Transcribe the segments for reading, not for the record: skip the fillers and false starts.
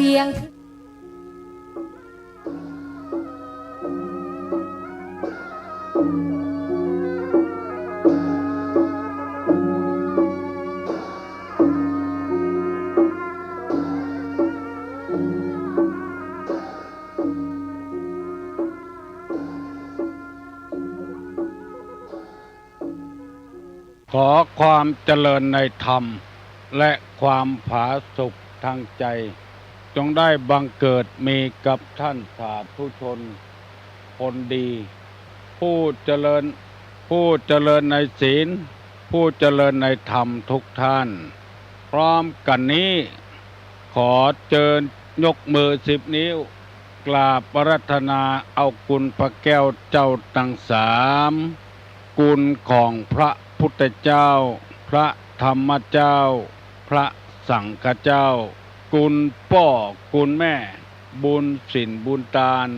สียงขอความเจริญในธรรมและความผาสุกทางใจจงได้บังเกิดมีกับท่านสาธุชนคนดี ผู้เจริญในศีลผู้เจริญในธรรมทุกท่านพร้อมกันนี้ขอเชิญยกมือ10 นิ้วกราบอาราธนาเอาคุณพระแก้วเจ้าทั้งสามคุณของพระพุทธเจ้าพระธรรมเจ้าพระสังฆเจ้าคุณพ่อคุณแม่บุญศีลบุญทาน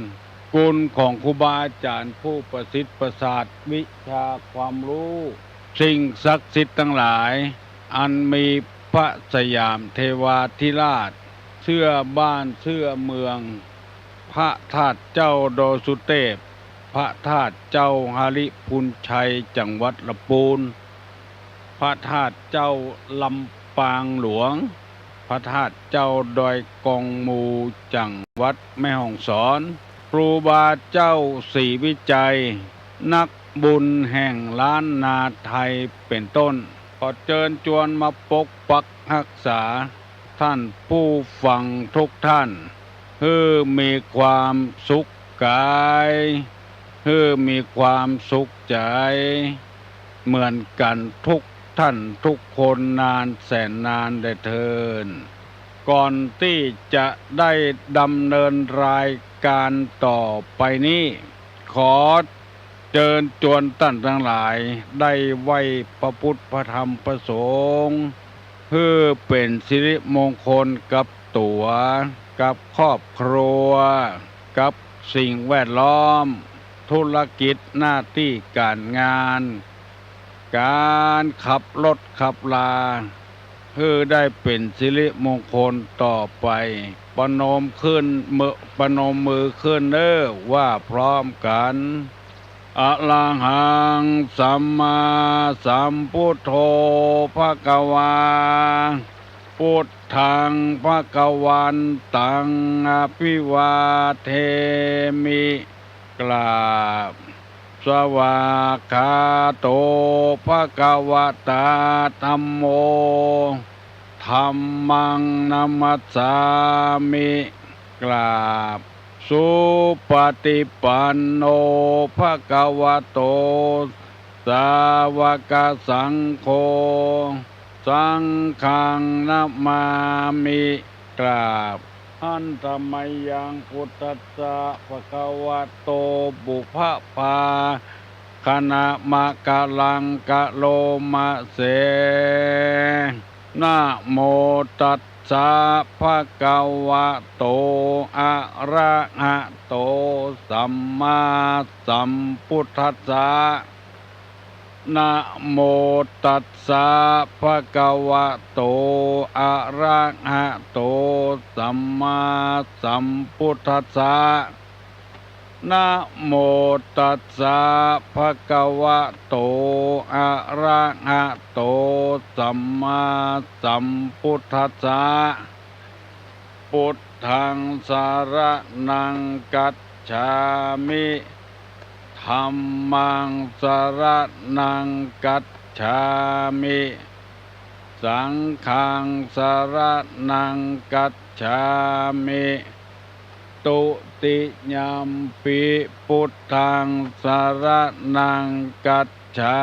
คุณของครูบาอาจารย์ผู้ประสิทธิ์ประสาทวิชาความรู้สิ่งศักดิ์สิทธิ์ทั้งหลายอันมีพระสยามเทวาธิราชเชื่อบ้านเชื่อเมืองพระธาตุเจ้าโดสุเทพพระธาตุเจ้าหริพุนชัยจังหวัดลำพูนพระธาตุเจ้าลำปางหลวงพระธาตุเจ้าดอยกองมูจังหวัดแม่ฮ่องสอนครูบาเจ้าศรีวิจัยนักบุญแห่งล้านนาไทยเป็นต้นขอเชิญชวนมาปกปักรักษาท่านผู้ฟังทุกท่านให้มีความสุขกายให้มีความสุขใจเหมือนกันทุกท่านทุกคนนานแสนนานได้เทินก่อนที่จะได้ดำเนินรายการต่อไปนี้ขอเชิญชวนท่านทั้งหลายได้ไหว้พระพุทธพระธรรมพระสงฆ์เพื่อเป็นสิริมงคลกับตัวกับครอบครัวกับสิ่งแวดล้อมธุรกิจหน้าที่การงานการขับรถขับลาเพื่อได้เป็นสิริมงคลต่อไปประนมมือขึ้นว่าพร้อมกันอะระหังสัมมาสัมพุทโธภควาพุทธังภวันตังอภิวาเทมิกราบสวากขาโตภควตาธัมโมธัมมังนัมมัสสามิกราบสุปฏิปันโนภควโตสาวกสังโฆสังฆังนัมมามิกราบอันธรรมยังพุทธัสสะภะคะวะโตบุพพาคณะมะกะลังกะโลมะเสนะโมตัสสะภะคะวะโตอะระหะโตสัมมาสัมพุทธัสสะนะโมตัสสะภะคะวะโตอะระหะโตสัมมาสัมพุทธัสสะนะโมตัสสะภะคะวะโตอะระหะโตสัมมาสัมพุทธัสสะพุทธังสรณังคัจฉามิธัมมังสรณังคัจฉามิสังฆังสรณังคัจฉามิตุติยัมปิพุทธังสรณังคัจฉา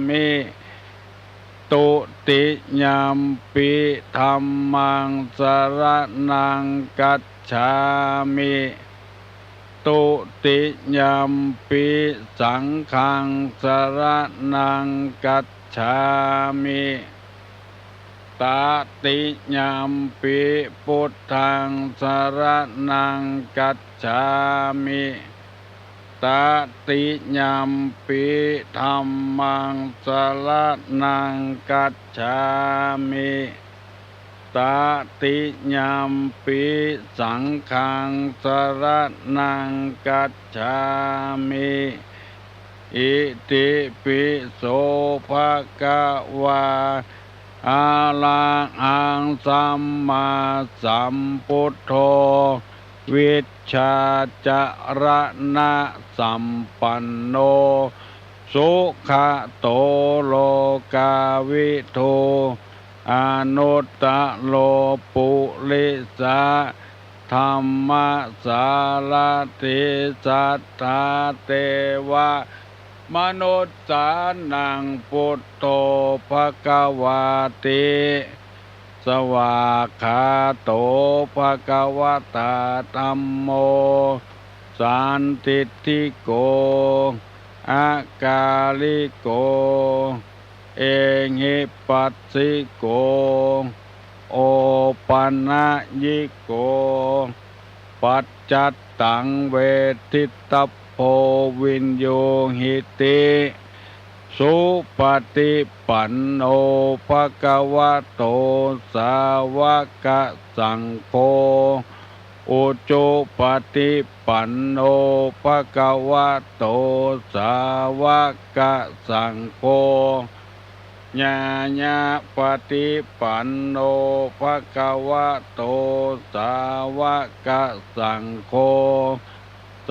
มิตุติยัมปิธัมมังสรณังคัจฉามิตุติยัมปิสังฆังสรณังคัจฉามิตติยัมปิพุทธังสรณังคัจฉามิตติยัมปิธัมมังสรณังคัจฉามิต ตติยามปิสังฆังสรณังกัจฉามิอิติปิโสภะคะวาอะระหังสัมมาสัมพุทโธวิชชาจารณะสัมปันโนสุขโตโลกาวิทูอนุตตโลปุริสะธรรมสารติสัทธาเทวมนุษย์สานังพุทโธภควาติสวากขาโตภควตาธัมโมสันติติโกอากาลิโกเอหิปัสสิโกโอปันนยิโกปัจจัตตังเวทิตาโพวินโยหิติสุปฏิปันโนภะคะวะโตสาวกสังโฆอุจุปฏิปันโนภะคะวะโตสาวกสังโฆญาญาปฏิปันโนภะคะวะโตสาวกสังโฆ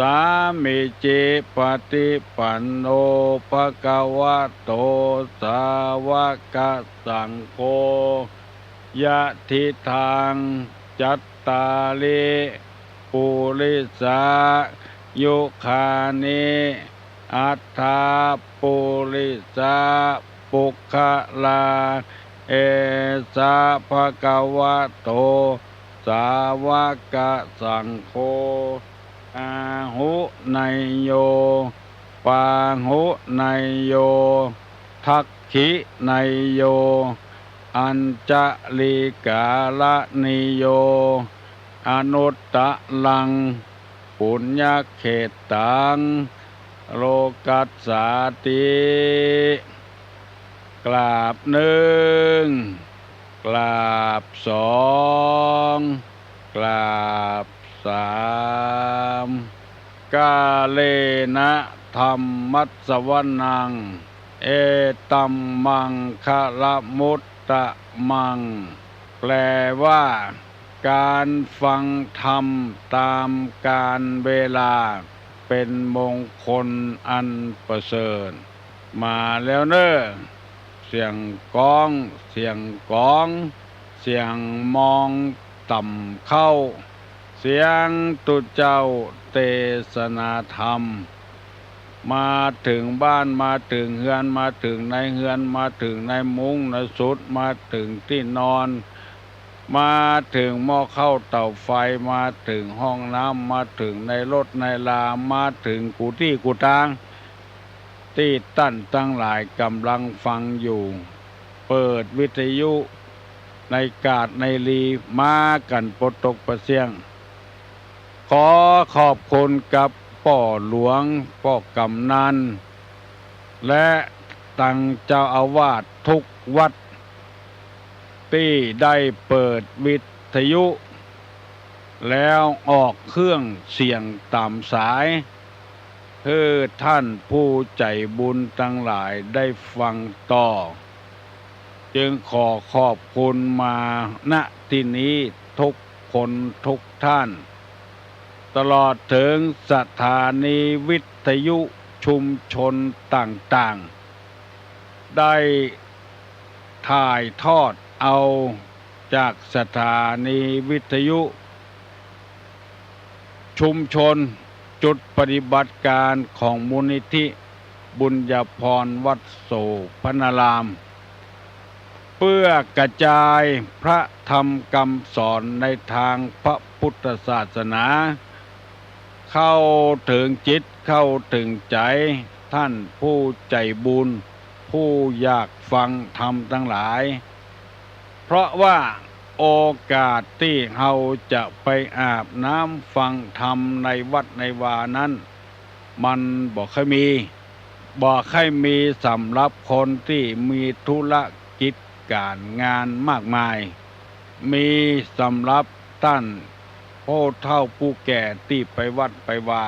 สามิจิปฏิปันโนภะคะวะโตสาวกสังโฆยะทิทางจัตตาลิปุริสายุคานิอัฏฐาปุริสาปุคคลาเอสะภะคะวะโตสาวกสังโฆอาหุนยโยปาหุนยโยทักขินยโยอัญจลิกาลนิโยอนุตตะลังปุญญเขตังโลกัสสาติกราบหนึ่งกราบสองกราบสามกาเลนะธรรมัสสวนังเอตัมมังคะละมุตตะมังแปลว่าการฟังธรรมตามกาลเวลาเป็นมงคลอันประเสริฐมาแล้วเนอ้อเสียงก้องเสียงก้องเสียงมองต่ำเข้าเสียงตุเจ้าเทศนาธรรมมาถึงบ้านมาถึงเฮือนมาถึงในเฮือนมาถึงในมุ้งในสุดมาถึงที่นอนมาถึงหม้อข้าวเตาไฟมาถึงห้องน้ำมาถึงในรถในลามาถึงกุฏิกุฏางที่ตั้นตั้งหลายกำลังฟังอยู่เปิดวิทยุในกาดในลีมากันปตกประเสียงขอขอบคุณกับป่อหลวงป่อกำนันและตั้งเจ้าอาวาสทุกวัดที่ได้เปิดวิทยุแล้วออกเครื่องเสียงตามสายเพื่อท่านผู้ใจบุญทั้งหลายได้ฟังต่อจึงขอขอบคุณมาณที่นี้ทุกคนทุกท่านตลอดถึงสถานีวิทยุชุมชนต่างๆได้ถ่ายทอดเอาจากสถานีวิทยุชุมชนจุดปฏิบัติการของมูลนิธิบุญญาภรณ์วัดโสพนารามเพื่อกระจายพระธรรมคำสอนในทางพระพุทธศาสนาเข้าถึงจิตเข้าถึงใจท่านผู้ใจบุญผู้อยากฟังธรรมทั้งหลายเพราะว่าโอกาสที่เราจะไปอาบน้ำฟังธรรมในวัดในวานั้นมันบ่ค่อยมีสำหรับคนที่มีธุรกิจการงานมากมาย มีสำหรับท่านผู้เฒ่าผู้แก่ที่ไปวัดไปวา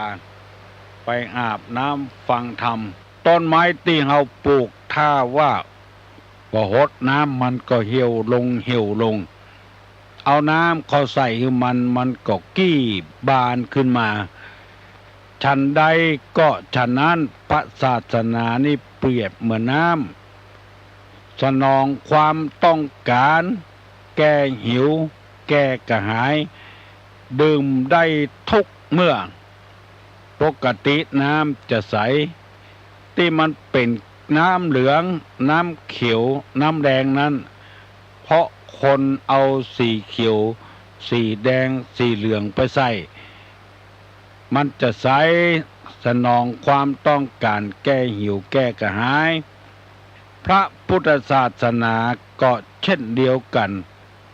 ไปอาบน้ำฟังธรรมต้นไม้ที่เฮาปลูกถ้าว่าบ่หดน้ำมันก็เหี่ยวลงเหี่ยวลงเอาน้ำเขาใส่ให้มันก็กี้บานขึ้นมาฉันใดก็ฉะนั้นพระศาสนานี่เปรียบเหมือนน้ำสนองความต้องการแก้หิวแก้กระหายดื่มได้ทุกเมื่อปกติน้ำจะใสที่มันเป็นน้ำเหลืองน้ำเขียวน้ำแดงนั้นเพราะคนเอาสีเขียวสีแดงสีเหลืองไปใส่มันจะใสสนองความต้องการแก้หิวแก้กระหายพระพุทธศาสนาก็เช่นเดียวกัน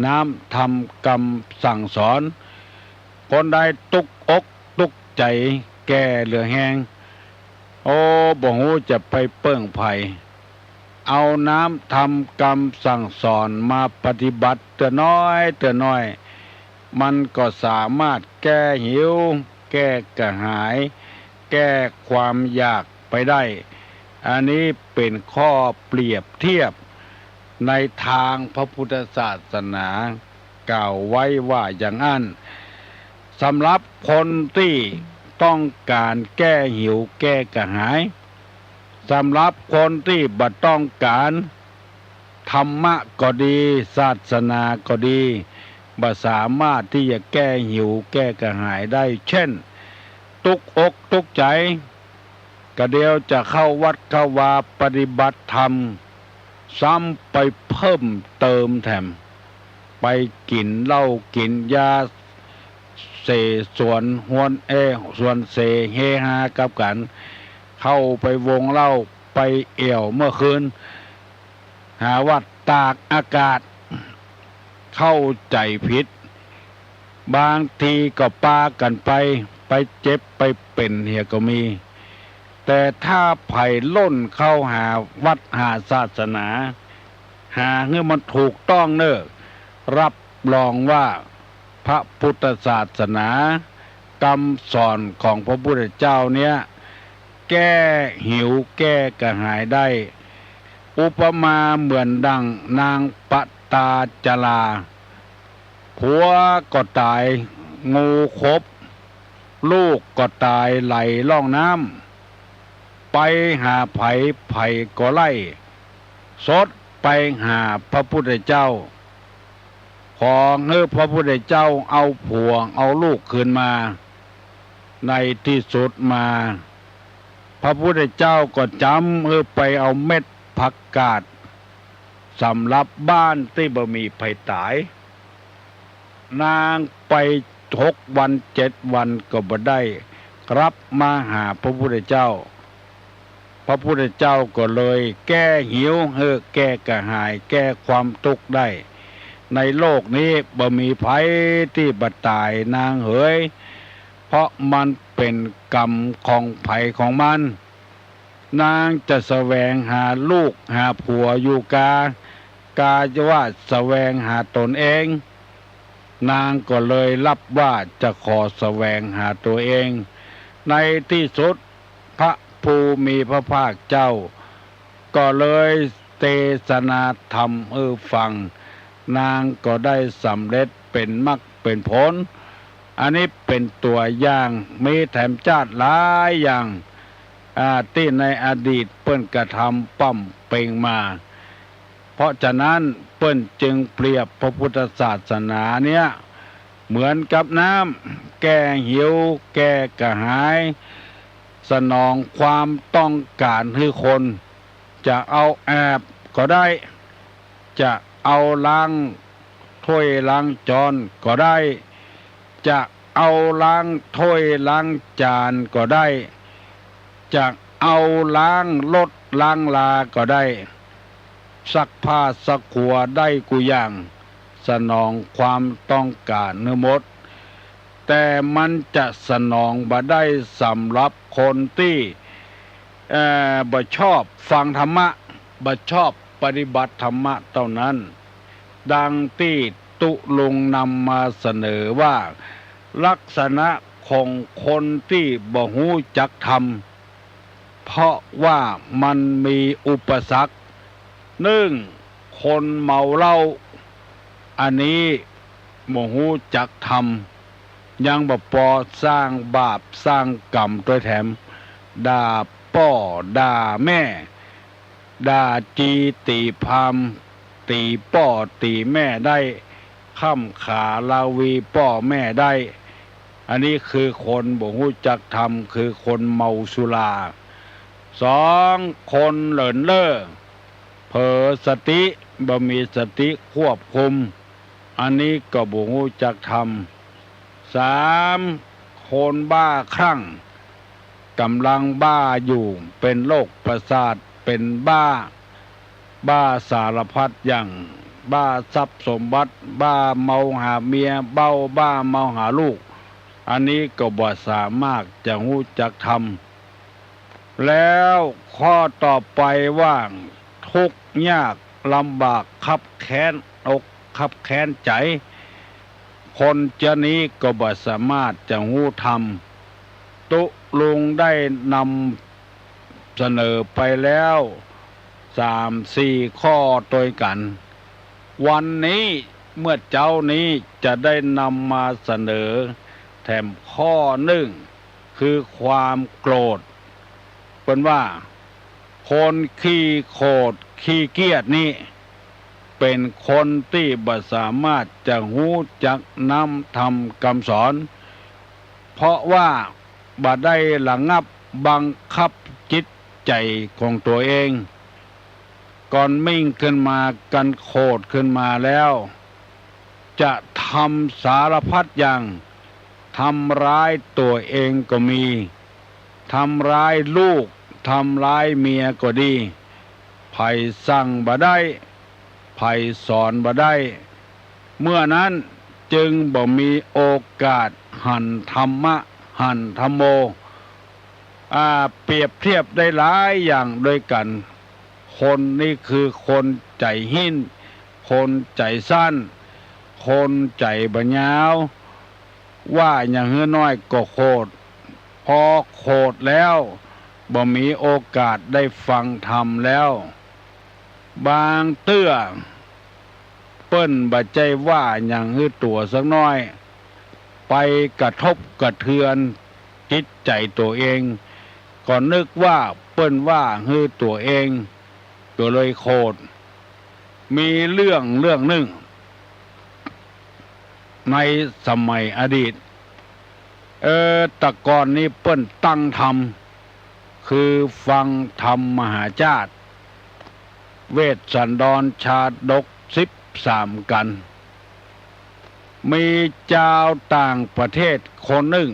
น้ำทำกรรมสั่งสอนคนใดตุกอกตุกใจแก่เหลือแห้งโอ้บ่ฮู้จะไปเปิ้งไผเอาน้ำทำกรรมสั่งสอนมาปฏิบัติเตือน้อยมันก็สามารถแก้หิวแก้กระหายแก้ความอยากไปได้อันนี้เป็นข้อเปรียบเทียบในทางพระพุทธศาสนากล่าวไว้ว่าอย่างนั้นสำหรับคนที่ต้องการแก้หิวแก้กระหายสำหรับคนที่บ่ต้องการธรรมะก็ดีศาสนาก็ดีบ่สามารถที่จะแก้หิวแก้กระหายได้เช่นตุกอกตุกใจก็เดียวจะเข้าวัดเข้าวาปฏิบัติธรรมซ้ำไปเพิ่มเติมแถมไปกินเหล้ากินยาเสส่วนหวนส่วนเสเฮฮากับกันเข้าไปวงเหล้าไปเอี่ยวเมื่อคืนหาว่าตากอากาศเข้าใจผิดบางทีก็ปากันไปเจ็บไปเป็นเหียก็มีแต่ถ้าไผ่ล่นเข้าหาวัดหาศาสนาหาเงื่อมันถูกต้องเนอะรับรองว่าพระพุทธศาสนากรรมสอนของพระพุทธเจ้าเนี้ยแก้หิวแก้กระหายได้อุปมาเหมือนดังนางปตาจลาผัวก็ตายงูคบลูกก็ตายไหลล่องน้ำไปหาไผ่ก็ไล่สดไปหาพระพุทธเจ้าขอให้พระพุทธเจ้าเอาผัวเอาลูกคืนมาในที่สุดมาพระพุทธเจ้าก็จำไปเอาเม็ดผักกาดสำหรับบ้านที่บ่มีไผตายนางไป6 วัน7 วันก็บ่ได้รับมาหาพระพุทธเจ้าพระพุทธเจ้าก็เลยแก้หิวแก้กระหายแก้ความทุกข์ได้ในโลกนี้บ่มีไผที่บ่ตายนางเอ๋ยเพราะมันเป็นกรรมของไผของมันนางจะแสวงหาลูกหาผัวอยู่กาจะว่าแสวงหาตนเองนางก็เลยรับว่าจะขอแสวงหาตัวเองในที่สุดพระภูมิพระภาคเจ้าก็เลยเทศนาธรรมฟังนางก็ได้สำเร็จเป็นมรรคเป็นผลอันนี้เป็นตัวอย่างมีแถมชาติหลายอย่างที่ในอดีตเปิ้นกระทำปั้มเป่งมาเพราะฉะนั้นเปิ้นจึงเปรียบพระพุทธศาสนาเนี่ยเหมือนกับน้ำแก้หิวแก้กระหายสนองความต้องการให้คนจะเอาแอบก็ได้จะเอาล้างถ้วยล้างจานก็ได้จะเอาล้างถ้วยล้างจานก็ได้จะเอาล้างรถล้างลาก็ได้ซักผ้าซักขวดได้กุอย่างสนองความต้องการเนื้อหมดแต่มันจะสนองบ่ได้สำหรับคนที่บ่ชอบฟังธรรมะบ่ชอบปฏิบัติธรรมะเท่านั้นดังที่ ตุลุงนำมาเสนอว่าลักษณะของคนที่บ่ฮู้จักธรรมเพราะว่ามันมีอุปสรรคหนึ่งคนเมาเหล้าอันนี้บ่ฮู้จักธรรมยังบ่พอสร้างบาปสร้างกรรมตัวแถมด่าพ่อด่าแม่ด่าจีตีพามตีพ่อตีแม่ได้ค้ำขาลาวีพ่อแม่ได้อันนี้คือคนบ่ฮู้จักธรรมคือคนเมาสุราสองคนเลินเล่อเผลอสติบ่มีสติควบคุมอันนี้ก็บ่ฮู้จักธรรมสามคนบ้าคลั่งกำลังบ้าอยู่เป็นโรคประสาทเป็นบ้าสารพัดอย่างบ้าทรัพย์สมบัติบ้าเมาหาเมียบ้าเมาหาลูกอันนี้ก็บ่สามารถจะรู้จักธรรมแล้วข้อต่อไปว่าทุกข์ยากลำบากคับแค้นอกคับแค้นใจคนจะนี้ก็บ่สามารถจะรู้ธรรมตุลุงได้นำเสนอไปแล้ว3-4 ข้อตัวกัน วันนี้เมื่อเจ้านี้จะได้นำมาเสนอแถมข้อหนึ่งคือความโกรธเป็นว่าคนขี้โกรธขี้เกียจนี่เป็นคนที่บ่สามารถจะรู้จักนำธรรมคำสอนเพราะว่าบ่ได้ระงับบังคับจิตใจของตัวเองก่อนมิ่งขึ้นมากันโคตรขึ้นมาแล้วจะทำสารพัดอย่างทำร้ายตัวเองก็มีทำร้ายลูกทำร้ายเมียก็ดีไผสั่งบ่ได้ไผสอนบ่ได้เมื่อนั้นจึงบ่มีโอกาสหันธรรมะหันธรรมโมเปรียบเทียบได้หลายอย่างด้วยกันคนนี่คือคนใจหินคนใจสั้นคนใจบ่ยาวว่าอย่างน้อยก็โคตรพอโคตรแล้วบ่มีโอกาสได้ฟังธรรมแล้วบางเตื้อเปิ้นบ่ใจว่าอย่างตัวสักน้อยไปกระทบกระเทือนจิตใจตัวเองก็นึกว่าเปิ้นว่าตัวเองก็เลยโคตรมีเรื่องหนึ่งในสมัยอดีตแตะกอนนี้เปิ้นตั้งธรรมคือฟังธรรมมหาชาติเวสสันดรชาดก13กันมีเจ้าต่างประเทศคนหนึ่ง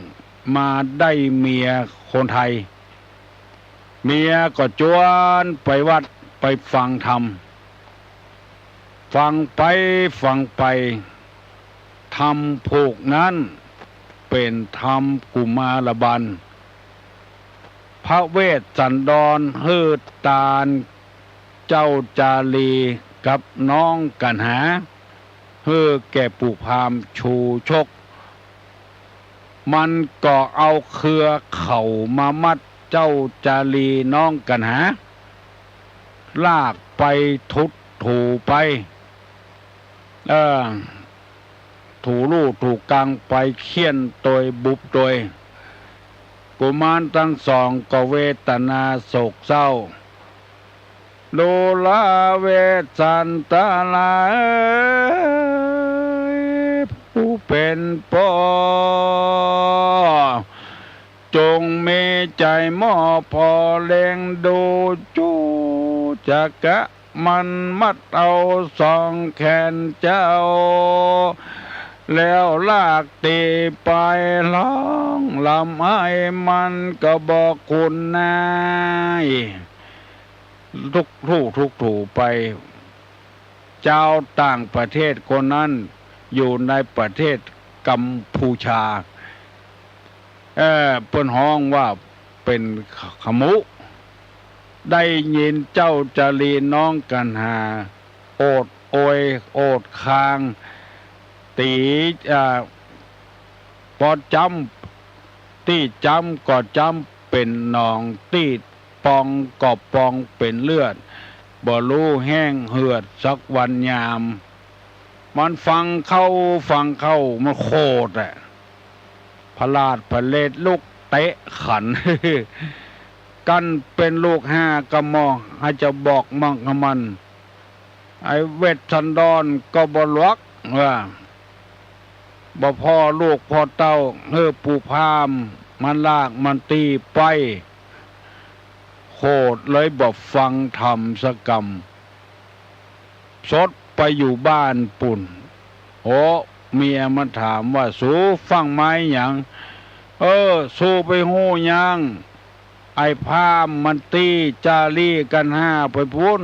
มาได้เมียคนไทยเมียก็จวนไปวัดไปฟังธรรมฟังไปธรรมผูกนั้นเป็นธรรมกุมารบันพระเวสสันดรฮืดตาลเจ้าจารีกับน้องกันหาแก่ปู่พามชูชกมันก็เอาเครือเข่ามามัดเจ้าจารีน้องกันหาลากไปทุบถูไปถูลู่ถูกลางไปเคี่ยนโดยบุบโดยกุมารทั้งสองก็เวทนาโศกเศร้าโลลาเวสันตาลาผู้เป็นพ่อจงมีใจหม้อพอเล็งดูจูจักะมันมัดเอาสองแขนเจ้าแล้วลากตีไปร้องลำให้มันก็บอกคุณนายทุกถูไปเจ้าต่างประเทศคนนั้นอยู่ในประเทศกัมพูชาเปิ้นฮ้องว่าเป็นขมุได้ยินเจ้าจารีน้องกันหาโอดโอยโอดคาง ตีพอจำที่จำก็จำเป็นหนองที่ปองก็ปองเป็นเลือดบ่รู้แห้งเหือดสักวันยามมันฟังเข้ามันโคตรอะพลาดพเลดลูกเตะขัน กันเป็นลูกห้ากระมอให้จะบอกมั่งกับมันไอ้เวทสันดรก็บ่ลวกว่าบ่พ่อลูกพ่อเต้าปู่พามมันลากมันตีไปโคตรเลยบ่ฟังธรรมสกรรมสดไปอยู่บ้านปุ่นโอ้เมียมันถามว่าสู้ฟังไหมหยังสู้ไปหู้ยังไอ้พามมันตีจารีกันห้าไปพุ่น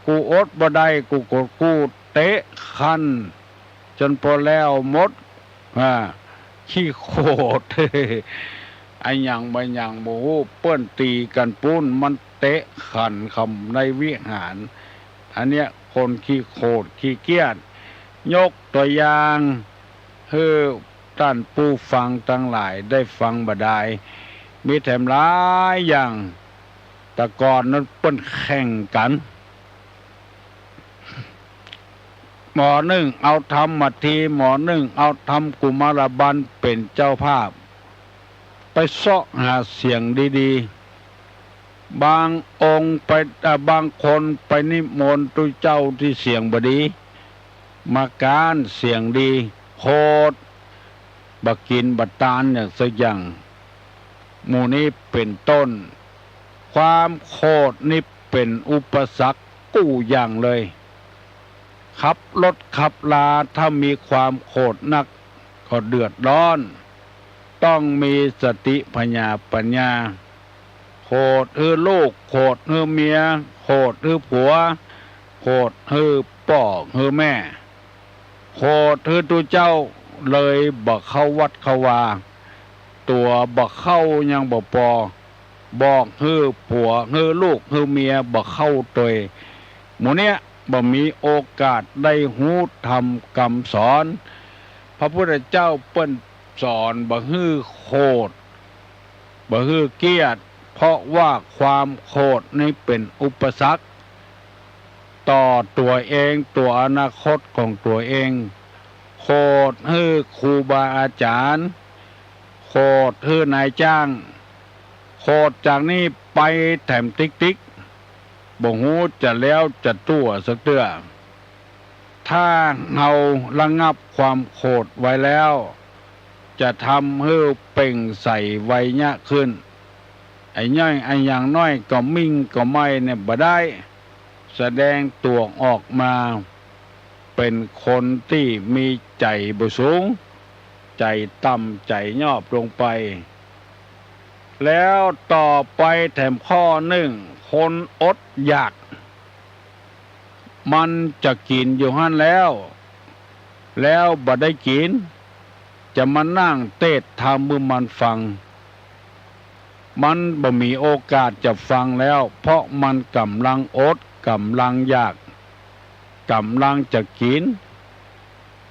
กูอดบ่ได้กูกดกูเตะคันจนพอแล้วหมดขี้โคตร ไอ้หยังบ่หยังบ่ฮู้เปิ้นตีกันปุ้นมันเตะขันคำในวิหารอันเนี้ยคนขี้โคตรขี้เกียจยกตัวอย่างท่านผู้ฟังทั้งหลายได้ฟังบ่ได้มีแถมหลายอย่างแต่ก่อนนั้นเปิ้นแข่งกันหมอหนึ่งเอาทำมาทีหมอหนึ่งเอาทำกุมารบันเป็นเจ้าภาพไปเสาะหาเสียงดีๆบางองค์ไปบางคนไปนิมนต์ตุเจ้าที่เสียงบดีมาการเสียงดีโคตรบักกินบัตตานอย่างสักอย่างหมู่นี้เป็นต้นความโคตรนี่เป็นอุปสรรคกู้อย่างเลยขับรถขับลาถ้ามีความโคตรนักก็เดือดร้อนต้องมีสติปัญญาโคตรลูกโคตรเมียโคตรผัวโคตรพ่อแม่โคตรตัวเจ้าเลยบ่เข้าวัดเข้าวาตัวบ่เข้ายังบ่ปอบอกผัวลูกเมียบ่เข้าตัวหมู่เนี้ยบ่มีโอกาสได้หูธรรมคำสอนพระพุทธเจ้าเปิ้นสอนบ่โคตรบ่เกียรติเพราะว่าความโคตรนี้เป็นอุปสรรคต่อตัวเองตัวอนาคตของตัวเองโคตรครูบาอาจารย์โคตรนายจ้างโคตรจากนี้ไปแถมติ๊กบ่ฮู้จะแล้วจะตัวสักเตื้อถ้าเราระงับความโคตรไว้แล้วจะทำให้เป่งใส่ไวยะขึ้นไอ้ย่อยไอ้อย่างน้อยก็มิ่งก็ไม่เนี่ยบ่ได้แสดงตัวออกมาเป็นคนที่มีใจบ่สูงใจต่ำใจยอบลงไปแล้วต่อไปแถมข้อหนึ่งคนอดอยากมันจะกินอยู่หั่นแล้วบ่ได้กินจะมานั่งเทศธรรมมือมันฟังมันบ่มีโอกาสจะฟังแล้วเพราะมันกำลังอดกำลังอยากกำลังจะกิน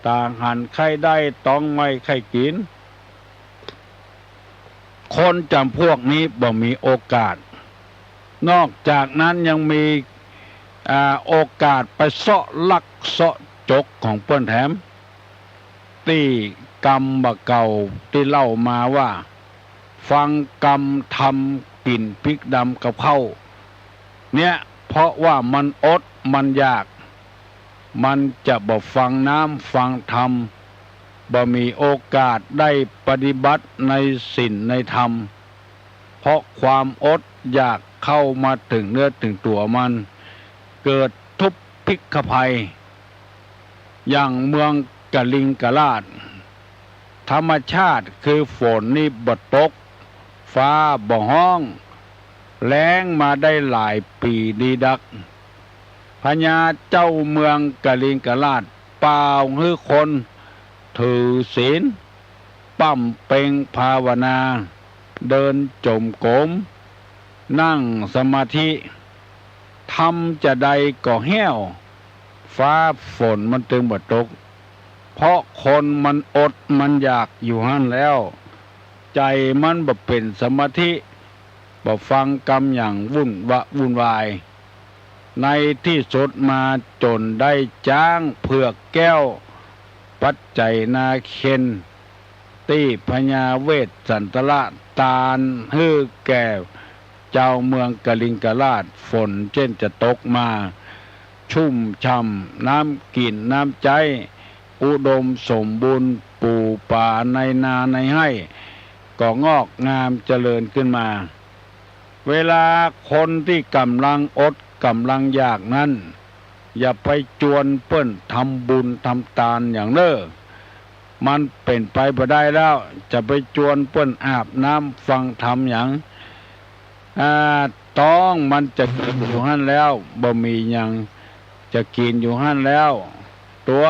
ต่างหันใครได้ต้องไม่ใครกินคนจำพวกนี้บ่มีโอกาสนอกจากนั้นยังมีโอกาสไปเสาะลักเสาะจกของเปิ้นแถมที่กรรมบ่เก่าที่เล่ามาว่าฟังกรรมทำกินพริกดำกับข้าวเนี่ยเพราะว่ามันอดมันอยากมันจะบ่ฟังน้ำฟังธรรมบ่มีโอกาสได้ปฏิบัติในศีลในธรรมเพราะความอดอยากเข้ามาถึงเนื้อถึงตัวมันเกิดทุพพิกภัยอย่างเมืองกะลิงกะลาดธรรมชาติคือฝนนี่บ่ตกฟ้าบ่ห้องแล้งมาได้หลายปีดีดักพญาเจ้าเมืองกะลิงกะลาดเปล่าคนถือศีลปั้มเป่งภาวนาเดินจมกรมนั่งสมาธิทำจะใดก็แห้วฟ้าฝนมันตึงบ่ตก เพราะคนมันอดมันอยากอยู่หั่นแล้ว ใจมันบ่เป็นสมาธิบ่ฟังกรรมอย่างวุ่นวายในที่สุดมาจนได้จ้างเผือกแก้วปัจจัยนาเคนตี้พญาเวสสันตละตาลฮื้อแก้วเจ้าเมืองกลิงกราชฝนเช่นจะตกมาชุ่มช่ำน้ำกินน้ำใจอุดมสมบูรณ์ปูป่าในนาในให้ก็งอกงามเจริญขึ้นมาเวลาคนที่กำลังอดกำลังอยากนั้นอย่าไปจวนเปิ้นทำบุญทำทานอย่างเน้อมันเป็นไปบ่ได้แล้วจะไปจวนเปิ้นอาบน้ำฟังธรรมอย่างต้องมันจะกินอยู่หั่นแล้วบ่มีหยังจะกินอยู่หั่นแล้วตัว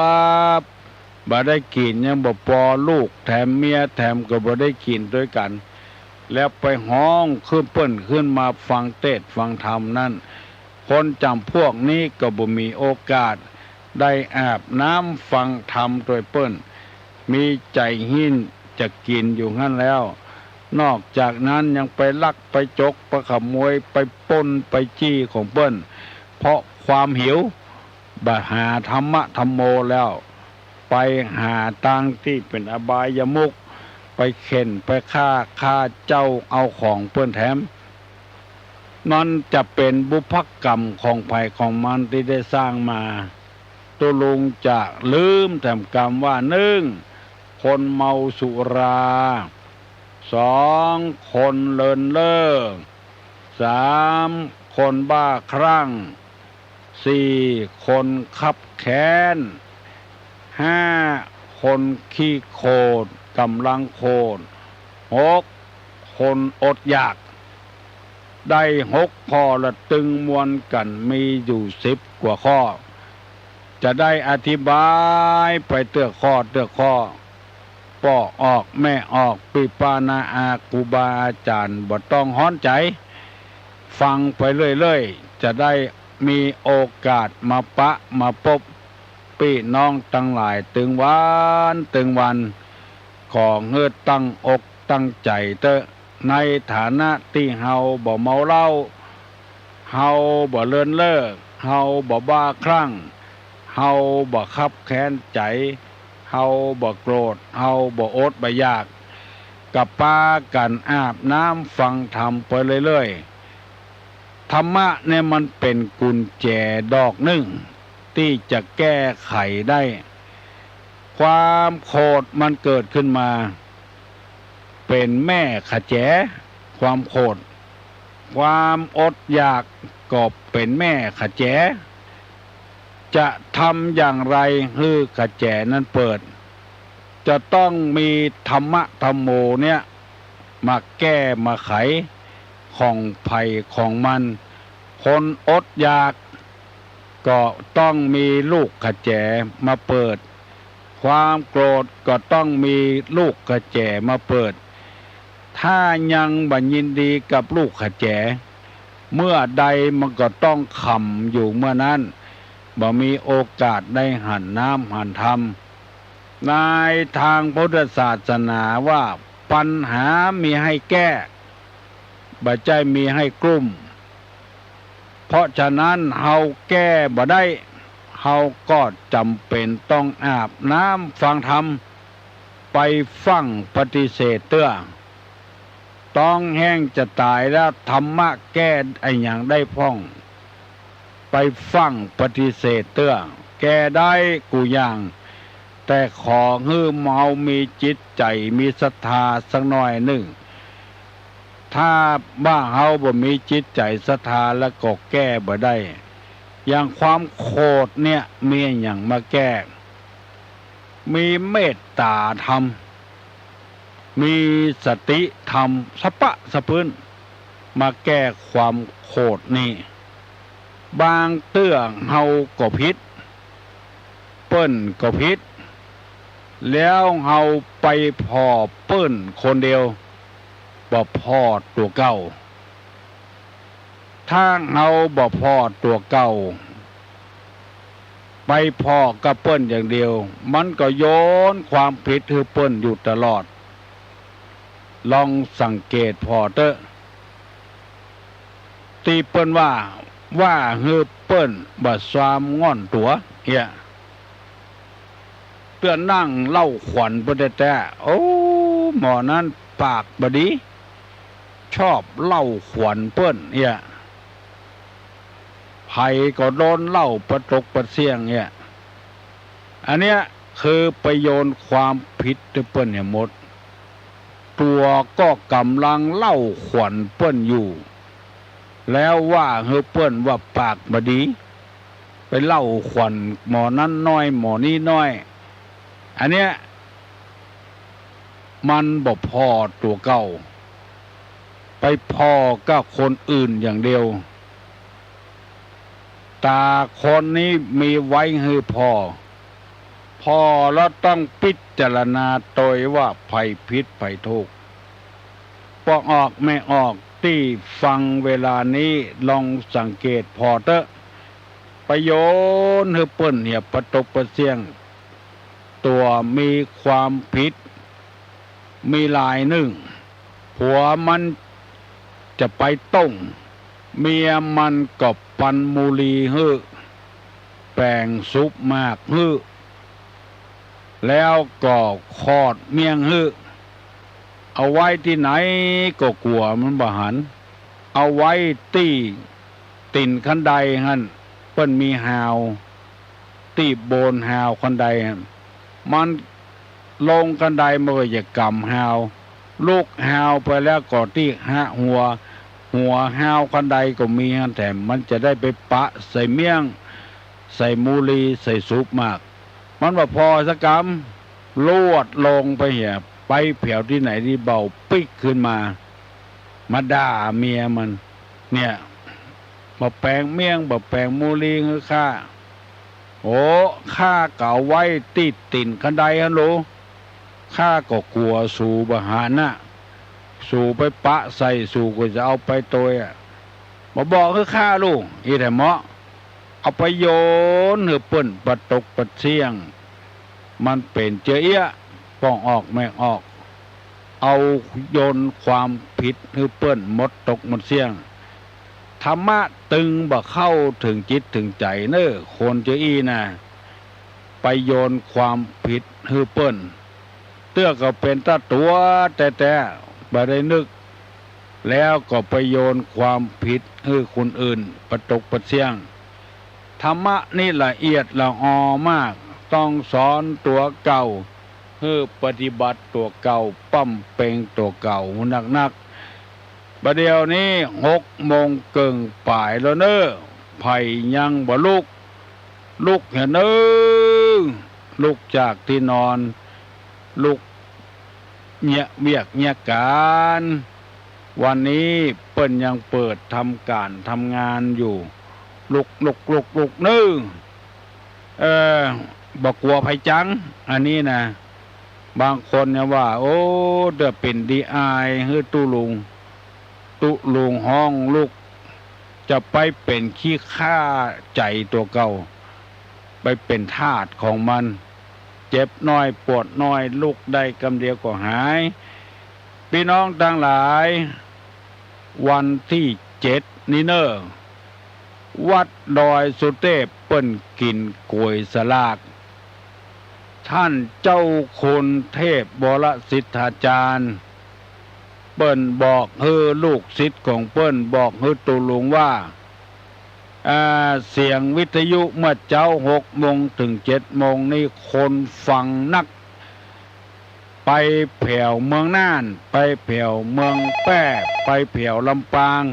บ่ได้กินยังบ่พอลูกแถมเมียแถมก็บ่ได้กินด้วยกันแล้วไปห้องขึ้นเปิ้นขึ้นมาฟังเทศน์ฟังธรรมนั่นคนจำพวกนี้ก็บ่มีโอกาสได้อาบน้ำฟังธรรมโดยเปิ้นมีใจหิ้นจะกินอยู่งั้นแล้วนอกจากนั้นยังไปลักไปจกไปขโมยไปปล้นไปจี้ของเปิ้นเพราะความหิวบ่หาธรรมะธรรมโมแล้วไปหาทางที่เป็นอบายมุขไปเข็นไปฆ่าเจ้าเอาของเปิ้นแถมนั่นจะเป็นบุพกรรมของภัยของมันที่ได้สร้างมาตัวลุงจะลืมแถมกรรมว่า1คนเมาสุรา2คนเลินเล่อ3คนบ้าคลั่ง4คนคับแค้น5คนขี้โคตรกำลังโคตร6คนอดอยากได้6ข้อละตึงมวลกันมีอยู่10กว่าข้อจะได้อธิบายไปเตื้อข้อป่อออกแม่ออกปิปานาอากูบาอาจารย์บ่ต้องฮ้อนใจฟังไปเรื่อยๆจะได้มีโอกาสมาปะมาพบพี่น้องทั้งหลายตึงวันขอเฮือตั้งอกตั้งใจเตอะในฐานะที่เฮาบ่เมาเหล้าเฮาบ่เลินเล่อเฮาบ่บ้าคลั่งเฮาบ่คับแค้นใจเฮาบ่โกรธเฮาบ่อดบ่อยากกับปากันอาบน้ำฟังธรรมไปเรื่อยๆธรรมะเนี่ยมันเป็นกุญแจดอกหนึ่งที่จะแก้ไขได้ความโกรธมันเกิดขึ้นมาเป็นแม่ขแจความโกรธความอดอยากก็เป็นแม่ขแจจะทำอย่างไรให้ขแจนั้นเปิดจะต้องมีธรรมะธรรมโมเนี่ยมาแก้มาไขของภัยของมันคนอดอยากก็ต้องมีลูกขแจมาเปิดความโกรธก็ต้องมีลูกขแจมาเปิดถ้ายังบ่ยินดีกับลูกขแจเมื่อใดมันก็ต้องขำอยู่เมื่อนั้นบ่มีโอกาสได้หันน้ำหันธรรมในทางพุทธศาสนาว่าปัญหามีให้แก้บ่ใช่มีให้กลุ่มเพราะฉะนั้นเฮาแก้บ่ได้เฮาก็จำเป็นต้องอาบน้ำฟังธรรมไปฟังปฏิเสธเตื้อต้องแห้งจะตายแล้วธรรมะแก้ไอ้อย่างได้พ้องไปฟังปฏิเสธเตื้อแก้ได้กูอย่างแต่ขอให้เมามีจิตใจมีศรัทธาสักหน่อยหนึ่งถ้าบ้าเฮาบ่มีจิตใจศรัทธาแล้วก็แก้บ่ได้อย่างความโกรธเนี่ยมีอย่างมาแก้มีเมตตาธรรมมีสติธรรมสะปะสะพื้นมาแก้ความโกรธนี่บางเตื้อเฮาก็ผิดเปิ้นก็ผิดแล้วเฮาไปพอเปิ้นคนเดียวบ่พอตัวเก่าถ้าเฮาบ่พอตัวเก่า ไปพ่อกับเปิ้นอย่างเดียวมันก็โยนความผิดให้เปิ้นอยู่ตลอดลองสังเกตพอเตอะตีเปิ้นว่าฮือเปิ้นบ่ซามง่อนตัวเฮียเพื่อนนั่งเล่าขวัญเปิ้นแต่โอ้หมอนั้นปากบดีชอบเล่าขวัญเปิ้นเฮียไผก็โดนเล่าประตกประเสียงเนี่ยอันเนี้ยคือไปโยนความผิดให้เปิ้นเนี่ยหมดตัวก็กำลังเล่าขวัญเปิ้นอยู่แล้วว่าเฮอเปิ้นว่าปากบดีไปเล่าขวัญหมอนั้นน้อยหมอนี้น้อยอันเนี้ยมันบ่พอตัวเก่าไปพอก็คนอื่นอย่างเดียวตาคนนี้มีไว้ให้พอแล้วต้องพิจารณาโดยว่าไผผิดไผถูกพอออกไม่ออกที่ฟังเวลานี้ลองสังเกตพอเถอะประโยชน์ให้เปิ้นเนี่ยประตกประเสียงตัวมีความผิดมีลายหนึ่งผัวมันจะไปต้มเมียมันก็ปันมูลีฮื้อแป้งซุปมากฮื้อแล้วก็คอดเมียงฮื้อเอาไว้ที่ไหนก็กลัวมันบ่หันเอาไว้ที่ติ่นคันใดหั่นเปิ้นมีหาวตีโบนหาวคันใดมันลงคันใดมันก็จะกำหาวลูกหาวไปแล้วก็ที่หัวหาวคันใดก็มีแต่มันจะได้ไปปะใส่เมี่ยงใส่มูลีใส่ซุปมากมันว่าพอสักกำลวดลงไปเหี่ยไปแผ่วที่ไหนที่เบาปิ๊กขึ้นมาด่าเมียมันเนี่ยบ่แปลงเมี่ยงบ่แปลงมูลีคือข้าโอ้ข้าเก่าไว้ติดติ่นคันใดฮัลโหลข้าก็กลัวสู่บหารน่ะสู่ไปปะใส่สู่ก็จะเอาไปตัวมาบอกคือข้าลูกอีแต่เหมาะเอาไปโยนเหือเปิ้นประตกประเสียงมันเป็นเจี๊ยป้องออกไม่ออกเอาโยนความผิดเหือเปิ้นหมดตกหมดเสียงธรรมะตึงบ่เข้าถึงจิตถึงใจเน้อคนเจี๊ยนะไปโยนความผิดเหือเปิ้นเตื้อก็เป็นตาตัวแต่บ่ได้นึกแล้วก็ไปโยนความผิดให้คนอื่นประตกประเสียงธรรมะนี่ละเอียดละออมากต้องสอนตัวเก่าให้ปฏิบัติตัวเก่าปั้มเป่งตัวเก่านักประเดี๋ยวนี้6:00นป่ายแล้วเน้อไผยังบ่ลุกเห็นเน้อลุกจากที่นอนลุกเนี่ยเวียกเนี่ยการวันนี้เปิ้นยังเปิดทำการทำงานอยู่ลุกนึบอกกลัวภัยจังอันนี้นะบางคนเนี่ยว่าโอ้เด้อเป็นดีอายฮือตุลุงห้องลูกจะไปเป็นขี้ข้าใจตัวเก่าไปเป็นทาสของมันเจ็บน้อยปวดน้อยลุกได้กำเดียวก็หายพี่น้องทั้งหลายวันที่7นี้เนอวัดดอยสุเทพเปิ้นกินกล้วยสลากท่านเจ้าคุณเทพบรสิทธาจารย์เปิ้นบอกให้ลูกศิษย์ของเปิ้นบอกให้ตุลุงว่าเสียงวิทยุเมื่อเจ้า6:00 นถึง7:00 นนี่คนฟังนักไปแผ่วเมืองน่านไปแผ่วเมืองแป้ไปแผ่วลำปาง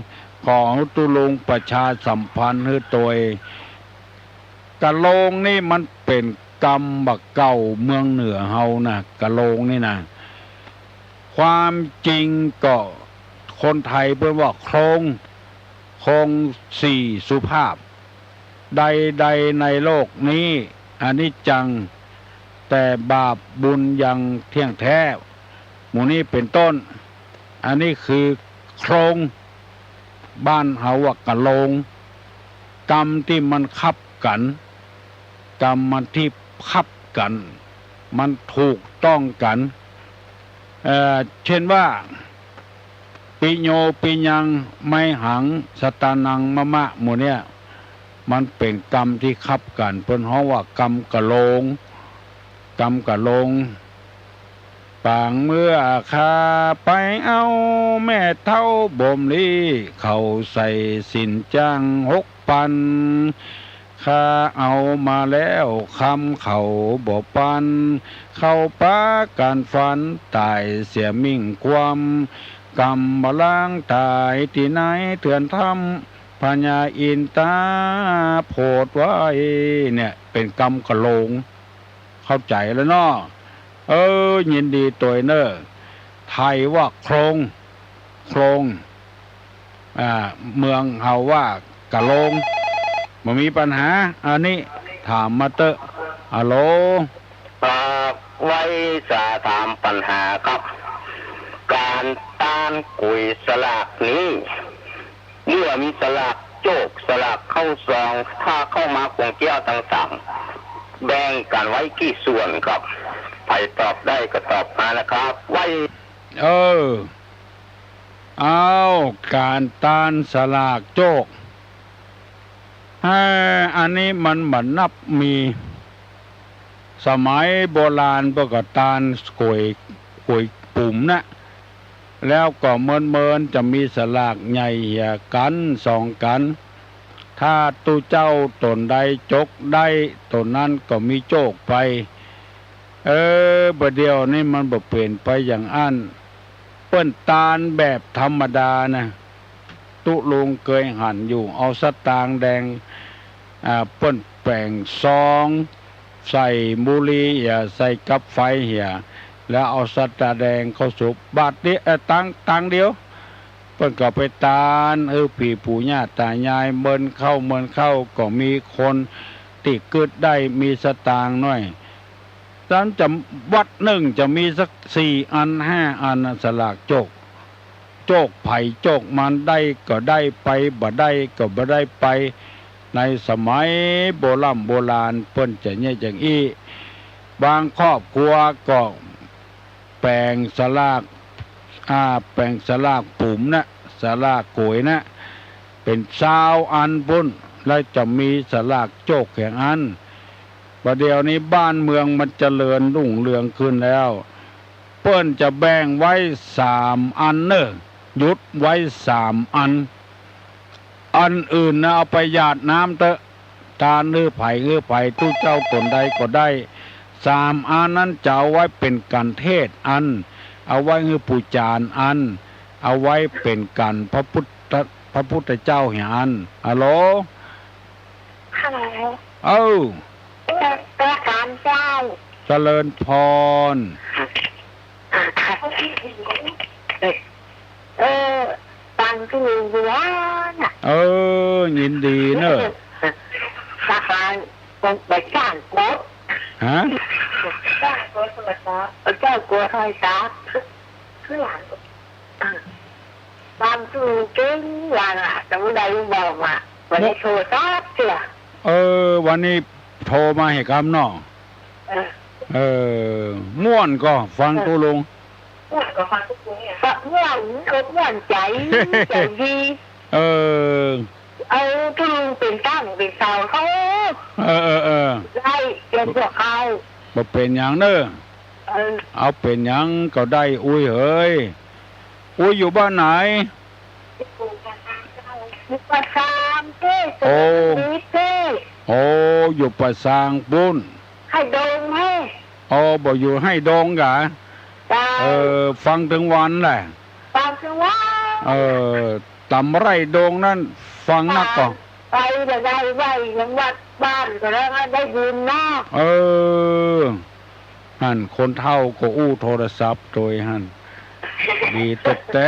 ของตุลุงประชาสัมพันธ์ให้ตัวกะโลงนี่มันเป็นกรรมบักเก่าเมืองเหนือเฮานะกะโลงนี่นะความจริงก็คนไทยเพิ่นว่าโครงสี่สุภาพใดในโลกนี้อนิจจังแต่บาปบุญยังเที่ยงแท้หมู่นี้เป็นต้นอันนี้คือโครงบ้านเฮาว่ากะโลงกรรมที่มันคับกัน กรรมมันที่คับกันมันถูกต้องกันเช่นว่าปิโยปิยังไม่หังสตานังมะมะหมู่เนี่ยมันเป็นกรรมที่คับกันเพิ่นฮ้องว่ากรรมกะโลงกรรมกะโลงต่างเมื่อข้าไปเอาแม่เท่าบ่มลีเข้าใส่สินจ้าง6,000ข้าเอามาแล้วคำเขาบ่ปันเข้าป้าการฝันตายเสียมิ่งความกรรมมาล้างตายที่ไหนเถื่อนทำพญาอินตาโพดไว้เนี่ยเป็นกรรมกะโลงเข้าใจแล้วเนาะยินดีตัวเนอไทยว่าโครงเมืองเฮาว่ากะโลงบ่มีปัญหาอันนี้ถามมาเตอะฮัลโหลไว้จะถามปัญหาครับการต้านกุยสลากนี้เมื่อมีสลากโจกสลากเข้าซองถ้าเข้ามาพวงแก้วต่างๆแบ่งกันไว้กี่ส่วนครับใครตอบได้ก็ตอบมานะครับไว้เอาการต้านสลากโจกอันนี้มันเหมือนนับมีสมัยโบราณปกตานกวยปุ่มนะแล้วก็เมินจะมีสลากใหญ่กัน2กันถ้าตู้เจ้าตนใดจกได้ตนนั้นก็มีโจกไปบ่เดียวนี่มันบ่เปลี่ยนไปอย่างอันเปิ้นตาลแบบธรรมดานะตุลุงเคยหั่นอยู่เอาสตางค์แดงเปิ้นแปลงซองใส่บุหรี่ใส่กับไฟเหี่ยแล้วเอาสตาแดงเข้าสุบบาทนี้ตังเดียวเปิ้นก็ไปตาลพี่ปู่ย่าตายายเมินเข้าก็มีคนติกึดได้มีสตางค์น้อยดันจะวัดหนึ่งจะมีสัก4 อัน5 อันสลากโจกไผ่โจกมันได้ก็ได้ไปบ่ได้ก็บ่ได้ไปในสมัยโบราณเปิ้นจะเนี่ยอย่างอี้บางครอบครัวก็แปลงสลากปุ่มนะสลากโกยนะเป็น20 อันพุ่นแล้วจะมีสลากโจกแห่งอันประเดี๋ยวนี้บ้านเมืองมันเจริญรุ่งเรืองขึ้นแล้วเปิ้นจะแบ่งไว้3 อันเนอะยุดไว้3 อันอื่นนะเอาไปหยาดน้ำเตอะตาไผ่ตู้เจ้าตนใดก็ได้3 อันนั้นจะเอาไว้เป็นการเทศอันเอาไว้ให้ปู่จานอันเอาไว้เป็นการพระพุทธเจ้าแห่งอันฮัลโหลประการเจ้าเจริญพรตังที่อยู่น่ะยินดีเนอะทหารไปจ้างโค้ดจ้างโค้ดสมัยก่อนจ้างโค้ดให้ตาคือหลังตามคือเก่งว่าน่ะแต่ไม่ได้บอกว่าวันนี้โทรศัพท์เสียวันนี้โทรมาให้คำเนาะม่วนก็ฟังตุลุงม่วนก็ฟังตุลุงเนี่ยม่วนใจดีตุลุงเป็นตั้งเป็นเสาเขาได้เป็นพวกเขาบ่เป็นหยังเด้อเอาเป็นหยังก็ได้อุ้ยเฮ้ยอุ้ยอยู่บ้านไหนอยู่ปะซางเต้อยู่ปะซางปุ้นให้ดงให้บ่อยู่ให้ดงกะฟังถึงวันแหละฟังถึงวันตำไรดงนั่นฟังนักก็ไปได้ไว้ยังวัดบ้านก็แล้วได้ยินนะหั่นคนเฒ่าก็อู้โทรศัพท์โดยหั่นดีตบแต่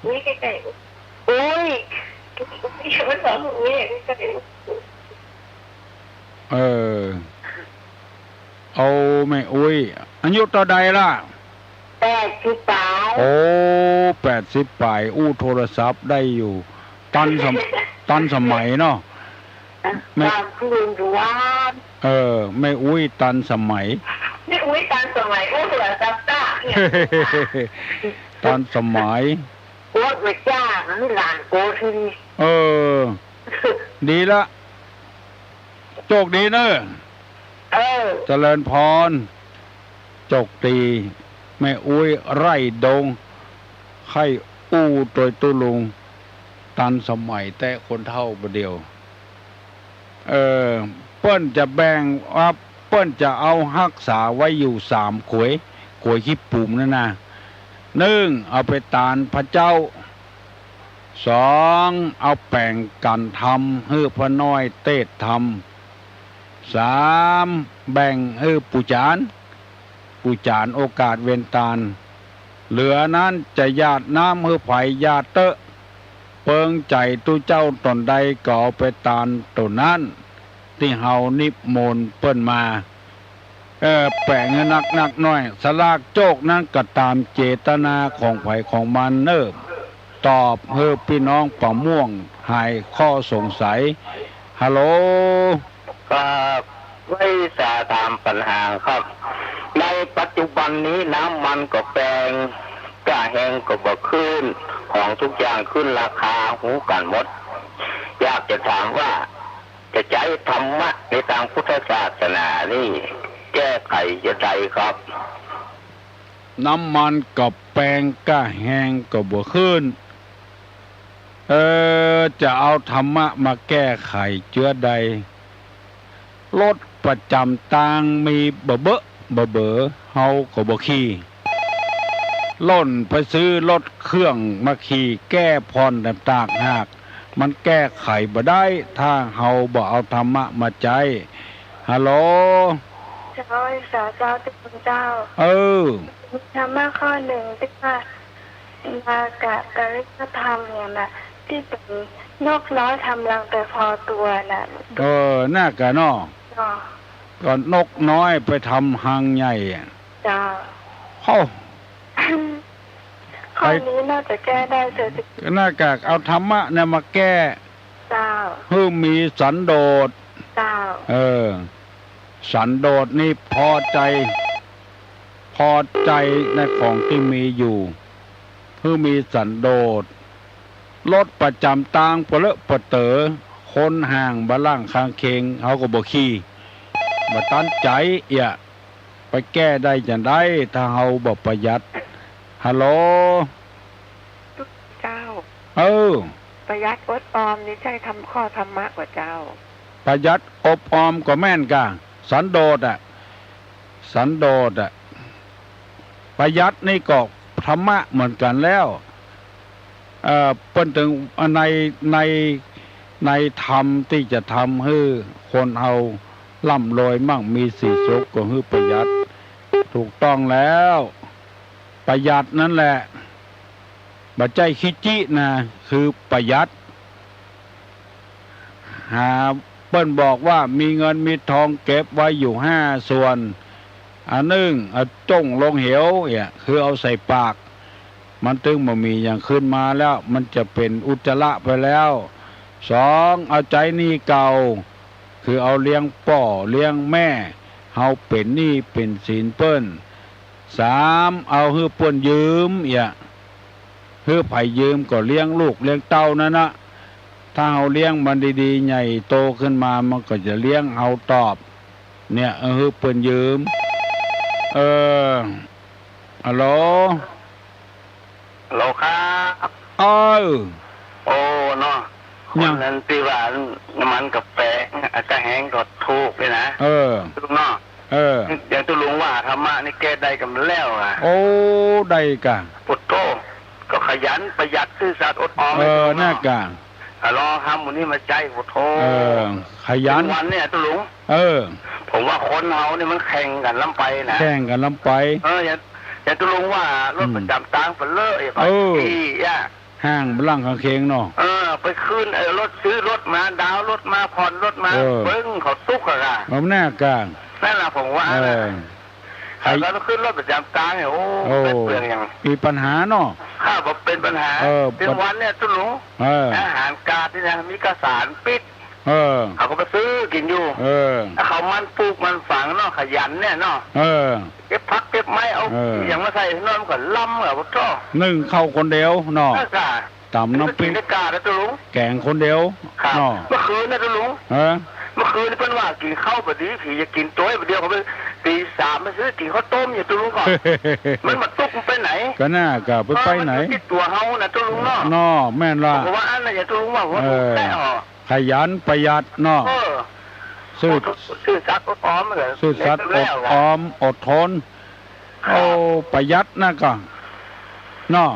อุ้ยใกล้ๆอุ้ยมันสอนอุ้ยใกล้เอาไม่อุ้ยอายุเท่าใดล่ะ80 ปลาย80 ปลายอู้โทรศัพท์ได้อยู่ต ตอนสมัยเนาะไม่ ตามคืนอยู่ว่าน ไม่อุ้ยตันสมัย นี่อุ้ยตามสมัยอุ้ยเหลือจับจ้าเนี่ย ตอนสมัย โคตรไม่จ้านี่หลานโกที ดีละโชคดีเนอะ เออ เจริญพรโชคดีแม่อุ้ยไร่ดงไข่อู้ตัวตุลุงตันสมัยแต่คนเท่าประเดียวเปิ้นจะแบ่งว่าเปิ้นจะเอารักษาไว้อยู่3 ขวยขี้ปุ่มนั่นนะ1เอาไปตานพระเจ้า2เอาแป่งกันทำให้พระน้อยเตศทำ3แบ่งให้ปู่จานโอกาสเวนตานเหลือนั้นจะญาติน้ำให้ไผญาติเตอะเปิงใจตู้เจ้าตนใดก็เอาไปตานตัวนั้นที่เฮานิมนต์เปิ้นมาแป่งให้นักน้อยสลากโจกนั้นก็ตามเจตนาของไผของมันเนิ่มตอบเฮ้อพี่น้องป่าม่วงหายข้อสงสัยฮัลโหล ครับไว้สาตามปัญหาครับ ในปัจจุบันนี้น้ำมันก็แพงก้าแห้งก็บ่ขึ้นของทุกอย่างขึ้นราคาหูกันหมด อยากจะถามว่าจะใช้ธรรมะในทางพุทธศาสนานี่แก้ไขจะใดครับ น้ำมันกับแปลงก้าแห้งก็บ่ขึ้นจะเอาธรรมะมาแก้ไขเจือใดรถประจำทางมีเบอเฮาก็บ่ขี่ล่นไปซื้อรถเครื่องมาขี่แก้พรต่างหากมันแก้ไขบ่ได้ถ้าเฮาบ่เอาธรรมะมาใจฮัลโหล เจ้าสาเจ้าติคุณเจ้าธรรมะข้อหนึ่งที่ว่ามากะกริยธรรมเนี่ยนะที่เป็นนกน้อยทำรังแต่พอตัวน่ะน่ากะเนาะก่อนนกน้อยไปทำหังใหญ่เจ้าข้อนี้น่าจะแก้ได้เสียน่ากะเอาธรรมะเนี่ยมาแก้เจ้าให้มีสันโดษเจ้าสันโดษนี่พอใจในของที่มีอยู่เพื่อมีสันโดษรถประจำทางเปลอะปะเต๋อคนห่างบะล่างคางเคงเขาก็บ่ขี่บ่ตันใจไปแก้ได้จังได๋ถ้าเฮาบ่ประหยัดฮัลโหลเจ้าประหยัดอดออมนี่ใช่ทำข้อธรรมะกว่าเจ้าประหยัดอบออมก็แม่นกะสันโดษประหยัดนี่ก็ธรรมะเหมือนกันแล้วเปิ้นถึงในธรรมที่จะทำให้คนเฮาร่ำรวยมั่งมีสีสุขก็คือประหยัดถูกต้องแล้วประหยัดนั่นแหละบัจใจคิจินะคือประหยัดเปิ้นบอกว่ามีเงินมีทองเก็บไว้อยู่5 ส่วนอันนึงจ้งลงเหวคือเอาใส่ปากมันตึงบ่มีอย่างขึ้นมาแล้วมันจะเป็นอุจจาระไปแล้ว2เอาใจหนี้เก่าคือเอาเลี้ยงป่อเลี้ยงแม่เฮาเป็นหนี้เป็นสินเปิ้น3เอาฮื้อเปิ้นยืมฮื้อไผยืมก็เลี้ยงลูกเลี้ยงเต้านั่นนะถ้าเฮาเลี้ยงมันดีๆใหญ่โตขึ้นมามันก็จะเลี้ยงเฮาตอบเนี่ยฮื้อเปิ้นยืมฮัลโหลครับโอ้เนาะคนนั้นที่ว่าน้ำมันกับแปะก็แห้งก็ถูกเลยนะถูกเนาะอย่างตุลุงว่าธรรมะนี่แก้ได้กันแล้วโอ้ได้กะปุตโตก็ขยันประหยัดซื่อสัตย์อดออมน่ากะลองทำวันนี้มาใจปุตโตขยันวันเนี่ยตุลุงผมว่าคนเฮานี่มันแข่งกันล้ำไปนะแข่งกันล้ำไปอย่างตุลุงว่ารถประจำทางไปเลยไปที่ห้างบลังคางเคงเนาะไปคืนรถซื้อรถมาดาวรถมาผ่อนรถมาเบิ้งเขาซุกอะค่ะผมแน่กลางนั่นแหละผมว่า แล้วก็ขึ้นรถประจำทางเนี่ยโอ้เป็นเปลืองอย่าง มีปัญหาเนาะข้าบอกเป็นปัญหาถึงวันเนี่ยตุลุงอาหารการที่นะมีกระสานปิดเขาก็ไปซื้อกินอยู่ถ้าเขามันปลูกมันฝังเนาะขยันเนี่ยเนาะเก็บพักเก็บไม้เอาอย่างมาใส่นอนก่อนล้ำเหรอพ่อจ้อนึ่งเข้าคนเดียวเนาะตำน้ำพริกกาแล้วตุลุงแกงคนเดียวเนาะเมื่อคืนนะตุลุงเมื่อคืนนี่เพิ่นว่ากินข้าวพอดีผีจะกินตัวเดียวเขาไปตีสามมาซื้อกินข้าวต้มอย่าตุลุงก่อนมันมาตุกมันไปไหนก็น่ากับไปไหนตัวเฮานะตุลุงเนาะเนาะแม่นล่ะเพราะว่าอันนั้นอย่าตุลุงว่าแต่ขยันประหยัดเนาะซื่อสัตย์อดออมเหรอซื่อสัตย์อดออมอดทนโอ้ประหยัดนะก็เนาะ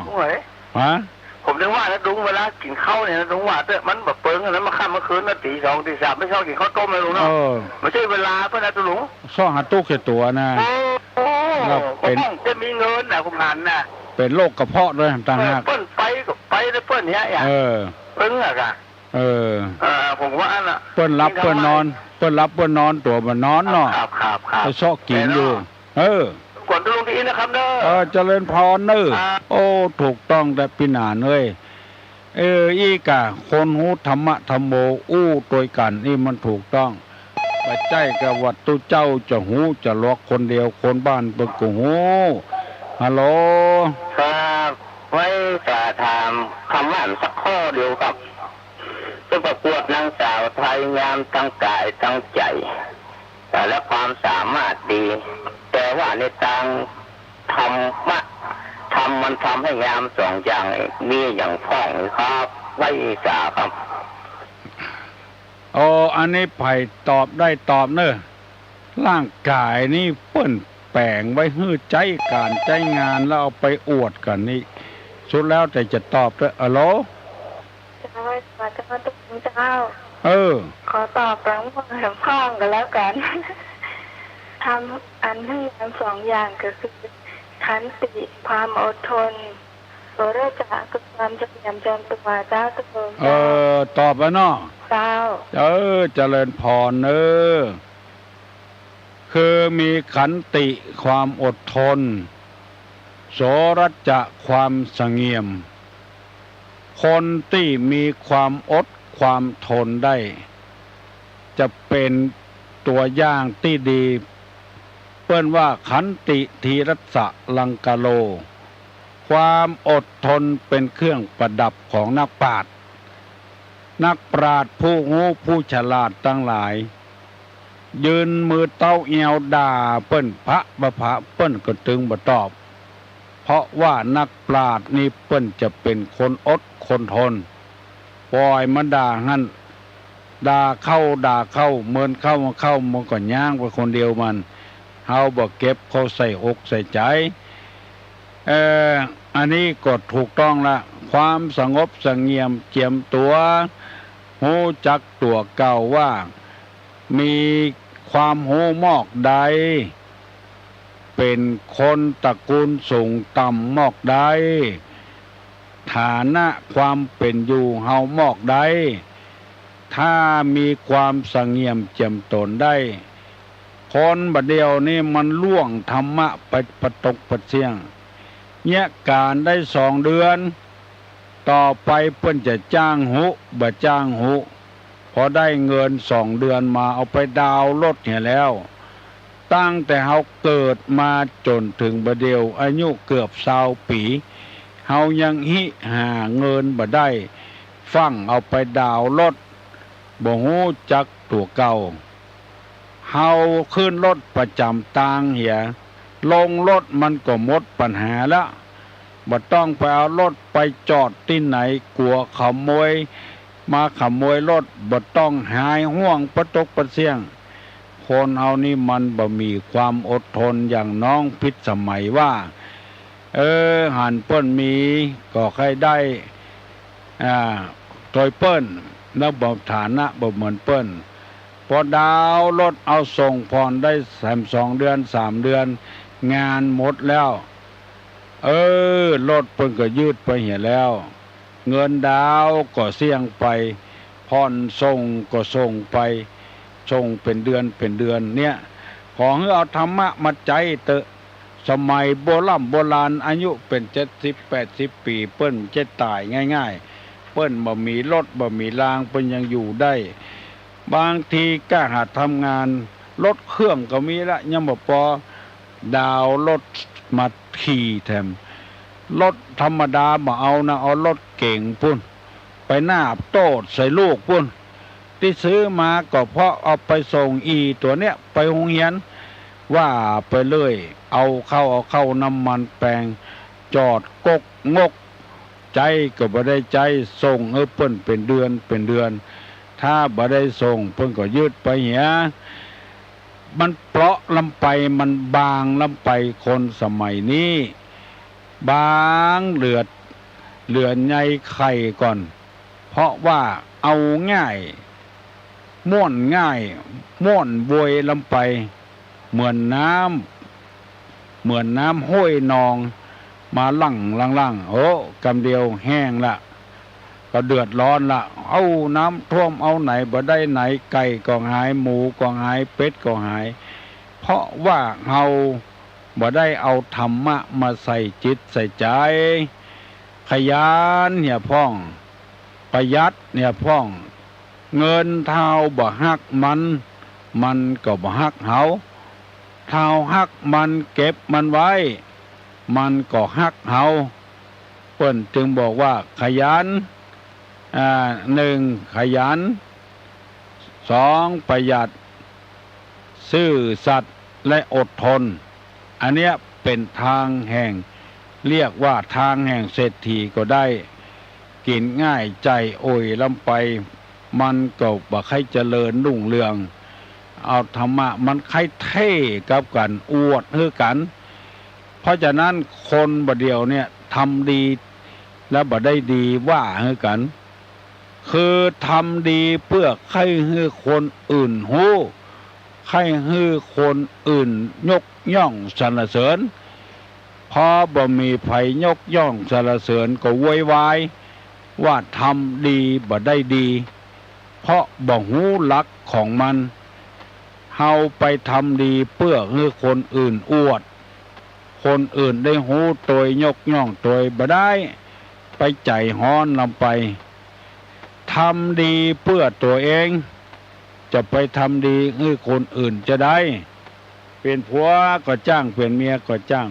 ฮะผมถึงว่านะลุงเวลากินข้าวเนี่ยนะลุงว่ามันแบบเปิ้งนะมาค่ำเมื่อคืนนะตีสองตีสามไม่ชอบกินข้าวต้มเลยลุงเนาะไม่ใช่เวลาเพื่อนนะลุงซ่อหาตู้เขียตัวนะเราเป็นจะมีเงินนะคุณหันนะเป็นโรคกระเพาะด้วยต่างหากเปิ้นไปแล้วเปิ้นเนี้ยอย่างเปิ้งอะค่ะผมว่าอันน่ะเปิ้นรับเปิ้นนอนตัวมันนอนเนาะครับไปชอบกินอยู่กดลุงดีนะครับเนอะเจริญพรเนอะโอ้ถูกต้องแต่ปีหนาเอ้ยอีกะคนหูธรรมะธรรมโมอู้ตัวกันนี่มันถูกต้องไปใจกับวัดตุเจ้าจะหูจะล็อกคนเดียวคนบ้านเปิดกูหูฮัลโหลครับไว้จะถามคำว่าสักข้อเดียวกับจะประกวดนางสาวไทยงามทั้งกายทั้งใจและความสามารถดีแต่ว่าในทางธรรมะมันทำให้งามสองอย่างมีอย่างพ้องครับไว้สาครับอันนี้ไผ่ตอบได้ตอบเนอะร่างกายนี่เปิ้นแปลงไว้ฮื้อใจการใจงานแล้วเอาไปอวดกันนี่สุดแล้วแต่จะตอบด้วยอะโหลจะไว้สาธุเจ้าขอตอบรังพ่องกันแล้วกันทำอันให้ทั้งสองอย่างก็คือขันติความอดทนโสรจะคือความเฉลียวจำตัวเจ้าตัวตอบแล้วเนาะเจ้าเจริญพรคือมีขันติความอดทนโสรจะความเสงี่ยมคนที่มีความอดความทนได้จะเป็นตัวอย่างที่ดีเปิ้นว่าขันติธีรัสสะลังกาโลความอดทนเป็นเครื่องประดับของนักปราชญ์ผู้งูผู้ฉลาดทั้งหลายยืนมือเต้าเอียวด่าเปิ้นพระบพะเปิ้นก็ตึงบ่ตอบเพราะว่านักปราชญ์นี่เปิ้นจะเป็นคนอดคนทนปล่อยมันด่าหั่นด่าเข้าเมินเข้ามันก็ย่างไปคนเดียวมันเฮาบ่เก็บเขาใส่อกใส่ใจอันนี้ก็ถูกต้องละความสงบเสงี่ยมเจียมตัวหูจักตัวเก่าว่ามีความหูมอกใดเป็นคนตระกูลสูงต่ำมอกใดฐานะความเป็นอยู่เฮามอกใดถ้ามีความเสงี่ยมเจียมตนได้คนบัดเดียวนี่มันล่วงธรรมะไปประตกประเสียงเนี่ยการได้2 เดือนต่อไปเพิ่นจะจ้างหุบ่จ้างหุพอได้เงิน2 เดือนมาเอาไปดาวรถเนี่ยแล้วตั้งแต่เฮาเกิดมาจนถึงบัดเดียวอายุเกือบ20 ปีเฮายังหาเงินบ่ได้ฟังเอาไปดาวรถบ่ฮู้จักตัวเก่าเฮาขึ้นรถประจำทางเหียลงรถมันก็หมดปัญหาละบ่ต้องไปเอารถไปจอดที่ไหนกลัวขโมยมาขโมยรถบ่ต้องหายห่วงประตกประเสียงคนเฮานี่มันบ่มีความอดทนอย่างน้องพิษสมัยว่าหันเปิ้นมีก็ใครได้โดยเปิ้นแล้วบ่ฐานะบ่เหมือนเปิ้นพอดาวรถเอาส่งผ่อนได้2 เดือน3 เดือนงานหมดแล้วรถเพิ่นก็ยืดไปเหี่ยแล้วเงินดาวก็เสี่ยงไปผ่อนส่งก็ส่งไปส่งเป็นเดือนเนี่ยขอให้เอาธรรมะมาใจเตอะ สมัยโบราณอายุเป็น70-80 ปีเปิ้นจะตายง่ายๆเปิ้นบ่มีรถบ่มีรางเปิ้นยังอยู่ได้บางทีก็หาทำงานรถเครื่องก็มีละยังบ่พอดาวรถมาขี่แถมรถธรรมดาบ่เอานะเอารถเก่งพุ่นไปหน้าโตดใส่ลูกพุ่นที่ซื้อมาก็เพราะเอาไปส่งตัวเนี้ยไปโรงเรียนว่าไปเลยเอาเข้าน้ำมันแปลงจอดกกงกใจก็บ่ได้ใจส่งเปิ้นเป็นเดือนถ้าบ่ได้ส่งเพิ่นก็ยืดไปเหียมันเปราะลำไปมันบางลำไปคนสมัยนี้บางเหลือใหญ่ไข่ก่อนเพราะว่าเอาง่ายม่วนบวยลำไปเหมือนน้ำห้วยนองมาลั่งโอ้กำเดียวแห้งละก็เดือดร้อนละเอาน้ำท่วมเอาไหนบ่ได้ไหนไก่ก็หายหมูก็หายเป็ดก็หายเพราะว่าเฮาบ่ได้เอาธรรมะมาใส่จิตใส่ใจขยันเนี่ยพ่องประหยัดเนี่ยพ่องเงินเท่าบ่ฮักมันก็บ่ฮักเฮาเท่าฮักมันเก็บมันไว้มันก็ฮักเฮาเพิ่นจึงบอกว่าขยัน1ขยัน2ประหยัดซื่อสัตย์และอดทนอันเนี้ยเป็นทางแห่งเรียกว่าทางแห่งเศรษฐีก็ได้กินง่ายใจโอยลำไปมันก็บ่ใครเจริญรุ่งเรืองเอาธรรมะมันใครเท่กับกันอวดคือกันเพราะฉะนั้นคนบ่เดียวเนี่ยทำดีแล้วบ่ได้ดีว่าคือกันคือทำดีเพื่อให้คนอื่นฮู้ให้คนอื่นยกย่องสรรเสริญพอบ่มีไผยกย่องสรรเสริญก็โวยวายว่าทำดีบ่ได้ดีเพราะบ่ฮู้หลักของมันเฮาไปทำดีเพื่อให้คนอื่นอวดคนอื่นได้ฮู้โดยยกย่องโดยบ่ได้ไปใจฮ้อนลำไปทำดีเพื่อตัวเองจะไปทำดีให้คนอื่นจะได้เป็นผัวก็จ้างเป็นเมียก็จ้าง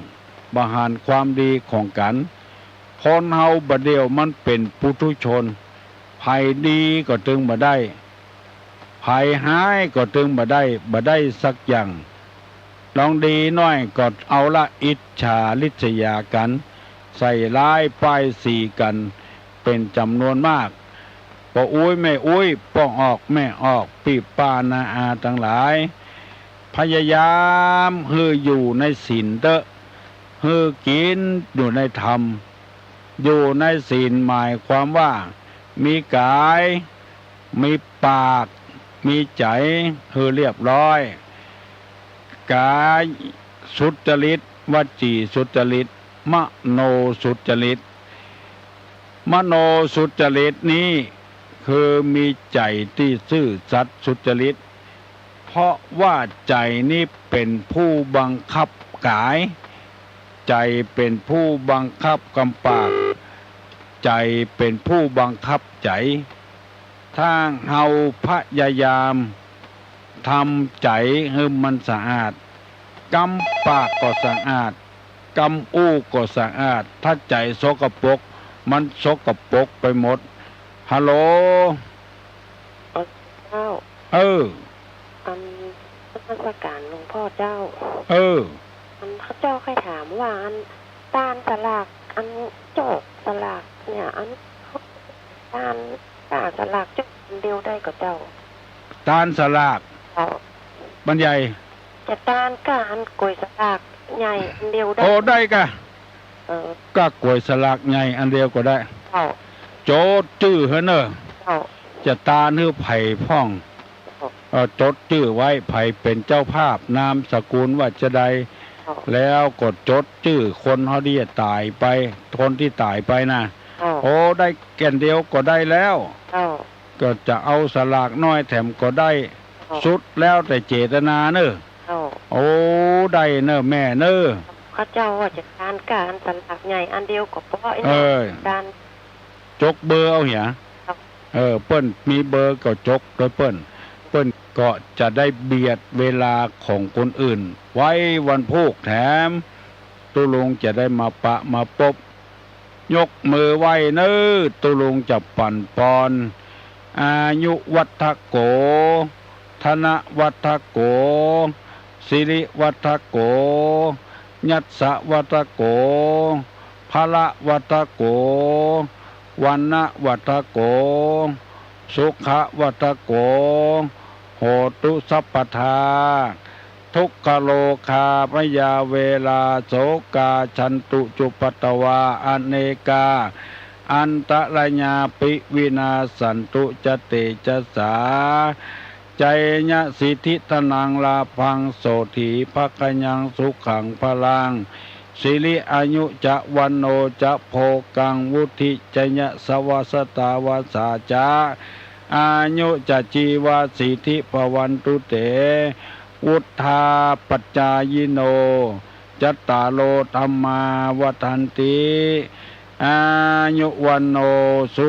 บหารความดีของกันคนเฮาบ่เดียวมันเป็นปุถุชนภัยดีก็ถึงบ่ได้ภัยหายก็ถึงบ่ได้สักอย่างลองดีน้อยก็เอาละอิจฉาริษยากันใส่ร้ายป้ายสีกันเป็นจำนวนมากบ่อุ้ยไม่อุ้ยป้องออกแม่ออกปีป้านาอาทั้งหลายพยายามอยู่ในศีลเตอะกินอยู่ในธรรมอยู่ในศีลหมายความว่ามีกายมีปากมีใจเรียบร้อยกายสุจริตวจีสุจริตมโนสุจริตมโนสุจริตนี้คือมีใจที่ซื่อสัตย์สุจริตเพราะว่าใจนี้เป็นผู้บังคับกายใจเป็นผู้บังคับกำปากใจเป็นผู้บังคับใจถ้าเฮาพยายามทำใจให้มันสะอาดกำปากก็สะอาดกำอู้ก็สะอาดถ้าใจสกปรกมันสกปรกไปหมดฮัลโหลเจ้าอันราชการหลวงพ่อเจ้าอันเขาเจ้าใครถามว่าอันตาลสลากอันโจกสลากเนี่ยอันตาลสลากโจกเดียวได้กับเจ้าตาลสลากบรรยายจะตาลกอันกล้วยสลากใหญ่อันเดียวได้โอ้ได้กะก็กล้วยสลากใหญ่อันเดียวก็ได้โจดจื้อเฮ้เนอะจะตาเนื้อไผ่พ่องจดจื้อไว้ไผ่เป็นเจ้าภาพนามสกุลว่าจะได้แล้วกดจดจื้อคนเขาที่จะตายไปคนที่ตายไปนะโอ้ได้แก่นเดียวก็ได้แล้วก็จะเอาสลากน้อยแถมก็ได้สุดแล้วแต่เจตนาเนอะโอ้ได้เนอะแม่เนอะ ข้าเจ้าว่าจะการสลักใหญ่อันเดียวก็เพราะไอ้การจกเบอร์เอาเหี่ยเปิ้นมีเบอร์ก็จกโดยเปิ้นก็จะได้เบียดเวลาของคนอื่นไว้วันพูกแถมตุลุงจะได้มาปะมาปบยกมือไหว้เน้อตุลุงจะปั่นปอนอายุวัฒโกธนวัฒโกสิริวัฒโกยัสสะวัฒโกภละวัฒโกวันนะวัฒโกสุขวัฒโกโหตุสัพพทาทุกขโลคาพยาเวลาโสกาชันตุจุปตวาอเนกาอันตรญาปิวินาสันตุจเตจสาใจญะสิทธิตนังลาพังโสถีภคยังสุขังพลังสิริอายุจะวันโนจะโภกังวุธิจยะสวัสตาวาสาจาอายุจะจีวาสิทธิภวันตุเตวุธาปัจจายโนจัตตาโลธรรมาวัฏันติอายุวันโนสุ